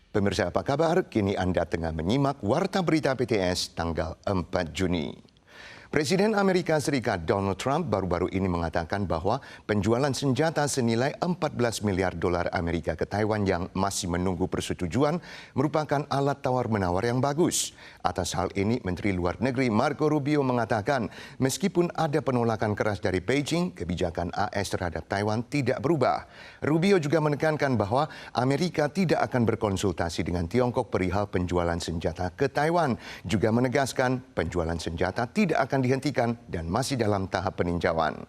Pemirsa apa kabar? Kini Anda tengah menyimak Warta Berita PTS tanggal 4 Juni. Presiden Amerika Serikat Donald Trump baru-baru ini mengatakan bahwa penjualan senjata senilai 14 miliar dolar Amerika ke Taiwan yang masih menunggu persetujuan merupakan alat tawar-menawar yang bagus. Atas hal ini, Menteri Luar Negeri Marco Rubio mengatakan meskipun ada penolakan keras dari Beijing, kebijakan AS terhadap Taiwan tidak berubah. Rubio juga menekankan bahwa Amerika tidak akan berkonsultasi dengan Tiongkok perihal penjualan senjata ke Taiwan. Juga menegaskan penjualan senjata tidak akan dihentikan dan masih dalam tahap peninjauan.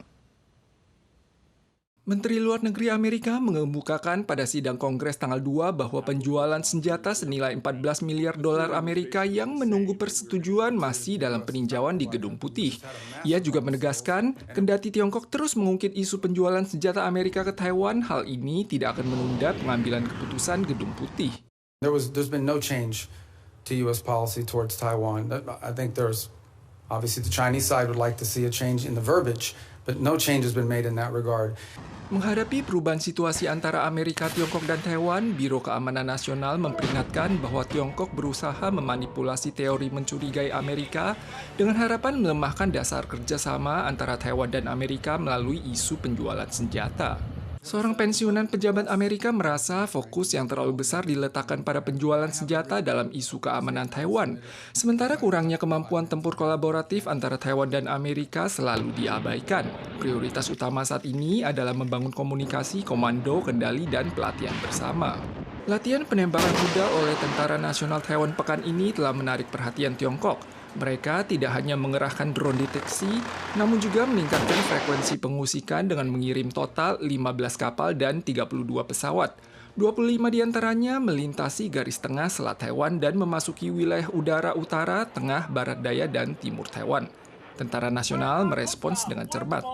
Menteri Luar Negeri Amerika mengemukakan pada sidang Kongres tanggal 2 bahwa penjualan senjata senilai 14 miliar dolar Amerika yang menunggu persetujuan masih dalam peninjauan di Gedung Putih. Ia juga menegaskan, kendati Tiongkok terus mengungkit isu penjualan senjata Amerika ke Taiwan, hal ini tidak akan menunda pengambilan keputusan Gedung Putih. There's been no change to U.S. policy towards Taiwan. I think obviously the Chinese side would like to see a change in the verbiage, but no change has been made in that regard. Menghadapi perubahan situasi antara Amerika, Tiongkok, dan Taiwan, Biro Keamanan Nasional memperingatkan bahwa Tiongkok berusaha memanipulasi teori mencurigai Amerika dengan harapan melemahkan dasar kerjasama antara Taiwan dan Amerika melalui isu penjualan senjata. Seorang pensiunan pejabat Amerika merasa fokus yang terlalu besar diletakkan pada penjualan senjata dalam isu keamanan Taiwan, sementara kurangnya kemampuan tempur kolaboratif antara Taiwan dan Amerika selalu diabaikan. Prioritas utama saat ini adalah membangun komunikasi, komando, kendali, dan pelatihan bersama. Latihan penembakan kuda oleh Tentara Nasional Taiwan pekan ini telah menarik perhatian Tiongkok. Mereka tidak hanya mengerahkan drone deteksi, namun juga meningkatkan frekuensi pengusikan dengan mengirim total 15 kapal dan 32 pesawat. 25 diantaranya melintasi garis tengah Selat Taiwan dan memasuki wilayah udara utara, tengah, barat daya, dan timur Taiwan. Tentara Nasional merespons dengan cermat.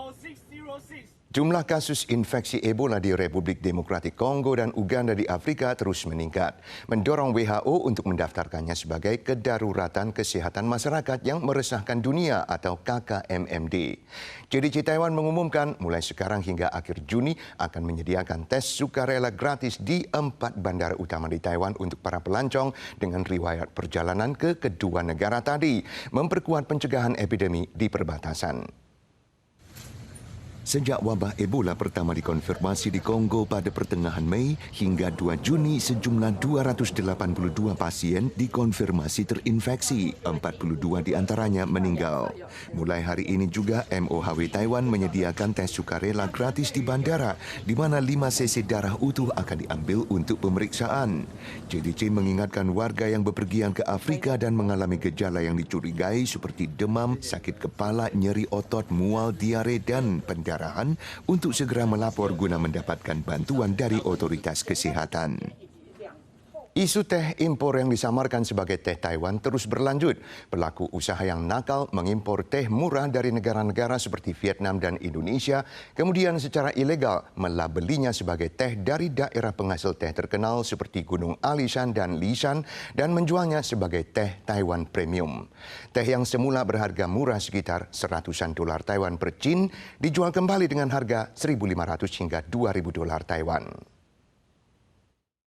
Jumlah kasus infeksi Ebola di Republik Demokratik Kongo dan Uganda di Afrika terus meningkat, mendorong WHO untuk mendaftarkannya sebagai kedaruratan kesehatan masyarakat yang meresahkan dunia atau KKMMD. CDC Taiwan mengumumkan mulai sekarang hingga akhir Juni akan menyediakan tes sukarela gratis di 4 bandara utama di Taiwan untuk para pelancong dengan riwayat perjalanan ke kedua negara tadi, memperkuat pencegahan epidemi di perbatasan. Sejak wabah Ebola pertama dikonfirmasi di Kongo pada pertengahan Mei hingga 2 Juni, sejumlah 282 pasien dikonfirmasi terinfeksi, 42 diantaranya meninggal. Mulai hari ini juga MOHW Taiwan menyediakan tes sukarela gratis di bandara, di mana 5 cc darah utuh akan diambil untuk pemeriksaan. CDC mengingatkan warga yang bepergian ke Afrika dan mengalami gejala yang dicurigai seperti demam, sakit kepala, nyeri otot, mual, diare, dan pendarahan untuk segera melapor guna mendapatkan bantuan dari otoritas kesehatan. Isu teh impor yang disamarkan sebagai teh Taiwan terus berlanjut. Pelaku usaha yang nakal mengimpor teh murah dari negara-negara seperti Vietnam dan Indonesia, kemudian secara ilegal melabelinya sebagai teh dari daerah penghasil teh terkenal seperti Gunung Alishan dan Lishan dan menjualnya sebagai teh Taiwan Premium. Teh yang semula berharga murah sekitar $100 Taiwan per cin dijual kembali dengan harga $1.500 hingga $2.000 Taiwan.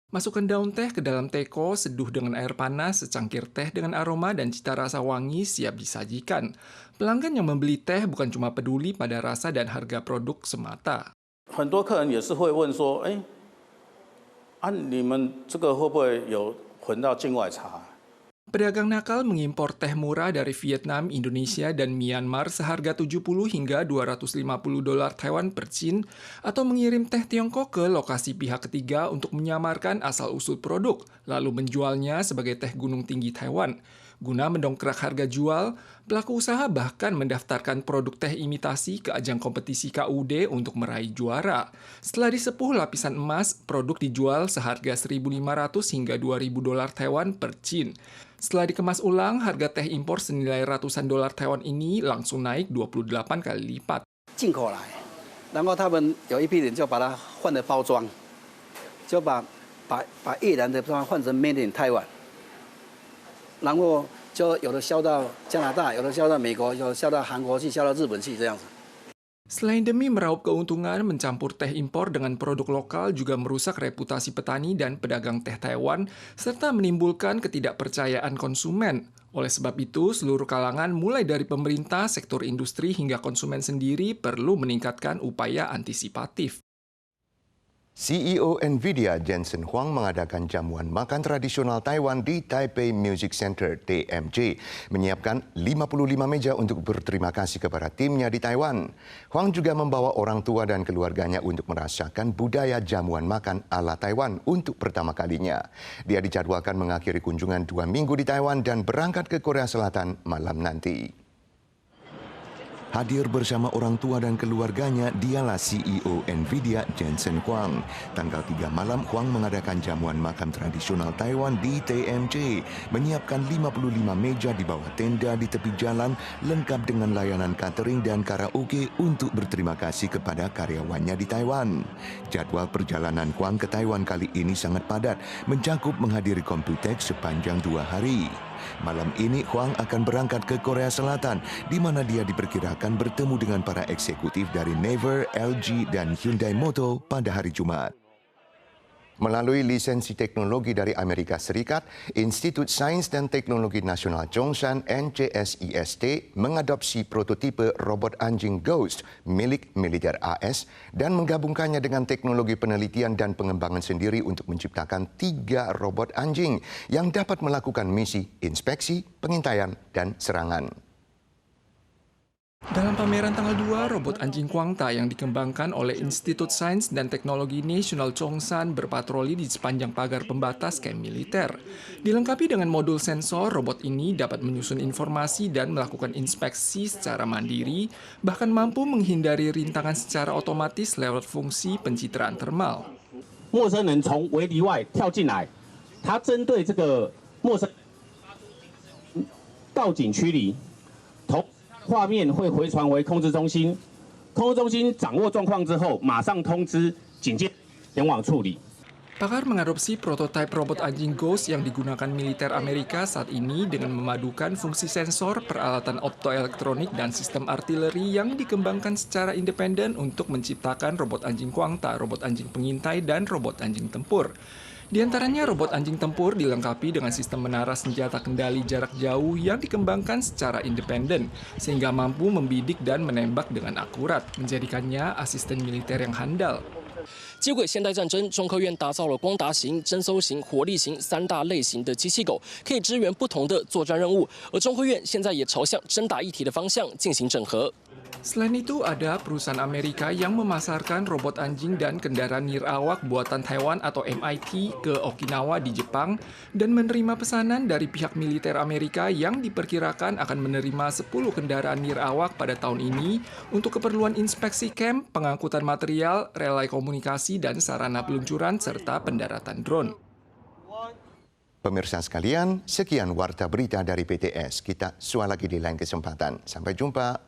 Masukkan daun teh ke dalam teko, seduh dengan air panas, secangkir teh dengan aroma dan cita rasa wangi siap disajikan. Pelanggan yang membeli teh bukan cuma peduli pada rasa dan harga produk semata. 很多客人也是会问说，你们这个会不会有混到境外茶？ Pedagang nakal mengimpor teh murah dari Vietnam, Indonesia, dan Myanmar seharga $70 hingga $250 Taiwan per cin, atau mengirim teh Tiongkok ke lokasi pihak ketiga untuk menyamarkan asal-usul produk, lalu menjualnya sebagai teh gunung tinggi Taiwan. Guna mendongkrak harga jual, pelaku usaha bahkan mendaftarkan produk teh imitasi ke ajang kompetisi KUD untuk meraih juara. Setelah disepuh lapisan emas, produk dijual seharga $1.500 hingga $2.000 Taiwan per cin. Setelah dikemas ulang, harga teh impor senilai ratusan dolar Taiwan ini langsung naik 28 kali lipat. 进口来，然后他们有一批人就把它换了包装，就把越南的包装换成 Made in Taiwan， 然后就有的销到加拿大，有的销到美国，有的销到韩国去，销到日本去这样子。Selain demi meraup keuntungan, mencampur teh impor dengan produk lokal juga merusak reputasi petani dan pedagang teh Taiwan, serta menimbulkan ketidakpercayaan konsumen. Oleh sebab itu, seluruh kalangan mulai dari pemerintah, sektor industri hingga konsumen sendiri perlu meningkatkan upaya antisipatif. CEO Nvidia Jensen Huang mengadakan jamuan makan tradisional Taiwan di Taipei Music Center (TMC), menyiapkan 55 meja untuk berterima kasih kepada timnya di Taiwan. Huang juga membawa orang tua dan keluarganya untuk merasakan budaya jamuan makan ala Taiwan untuk pertama kalinya. Dia dijadwalkan mengakhiri kunjungan 2 minggu di Taiwan dan berangkat ke Korea Selatan malam nanti. Hadir bersama orang tua dan keluarganya dialah CEO Nvidia Jensen Huang. Tanggal 3 malam, Huang mengadakan jamuan makan tradisional Taiwan di TMC, menyiapkan 55 meja di bawah tenda di tepi jalan, lengkap dengan layanan catering dan karaoke untuk berterima kasih kepada karyawannya di Taiwan. Jadwal perjalanan Huang ke Taiwan kali ini sangat padat, mencakup menghadiri Computex sepanjang 2 hari. Malam ini Huang akan berangkat ke Korea Selatan, di mana dia diperkirakan bertemu dengan para eksekutif dari Naver, LG, dan Hyundai Motor pada hari Jumat. Melalui lisensi teknologi dari Amerika Serikat, Institut Sains dan Teknologi Nasional Zhongshan NCSIST mengadopsi prototipe robot anjing Ghost milik militer AS dan menggabungkannya dengan teknologi penelitian dan pengembangan sendiri untuk menciptakan 3 robot anjing yang dapat melakukan misi inspeksi, pengintaian, dan serangan. Dalam pameran tanggal 2, robot anjing Kwangta yang dikembangkan oleh Institut Sains dan Teknologi Nasional Zhongshan berpatroli di sepanjang pagar pembatas kamp militer. Dilengkapi dengan modul sensor, robot ini dapat menyusun informasi dan melakukan inspeksi secara mandiri, bahkan mampu menghindari rintangan secara otomatis lewat fungsi pencitraan termal. 陌生人从围篱外跳进来，他针对这个陌生报警驱离，画面会回传为控制中心，控制中心掌握状况之后，马上通知警戒前往处理。 Pakar mengadopsi prototipe robot anjing Ghost yang digunakan militer Amerika saat ini dengan memadukan fungsi sensor, peralatan optoelektronik, dan sistem artileri yang dikembangkan secara independen untuk menciptakan robot anjing Kwangta, robot anjing pengintai, dan robot anjing tempur. Di antaranya, robot anjing tempur dilengkapi dengan sistem menara senjata kendali jarak jauh yang dikembangkan secara independen, sehingga mampu membidik dan menembak dengan akurat, menjadikannya asisten militer yang handal. 接轨现代战争，中科院打造了光达型、侦搜型、火力型3大类型的机器狗，可以支援不同的作战任务。而中科院现在也朝向真打一体的方向进行整合。 Selain itu, ada perusahaan Amerika yang memasarkan robot anjing dan kendaraan nirawak buatan Taiwan atau MIT ke Okinawa di Jepang dan menerima pesanan dari pihak militer Amerika yang diperkirakan akan menerima 10 kendaraan nirawak pada tahun ini untuk keperluan inspeksi camp, pengangkutan material, relay komunikasi, dan sarana peluncuran serta pendaratan drone. Pemirsa sekalian, sekian warta berita dari PTS. Kita sua lagi di lain kesempatan. Sampai jumpa.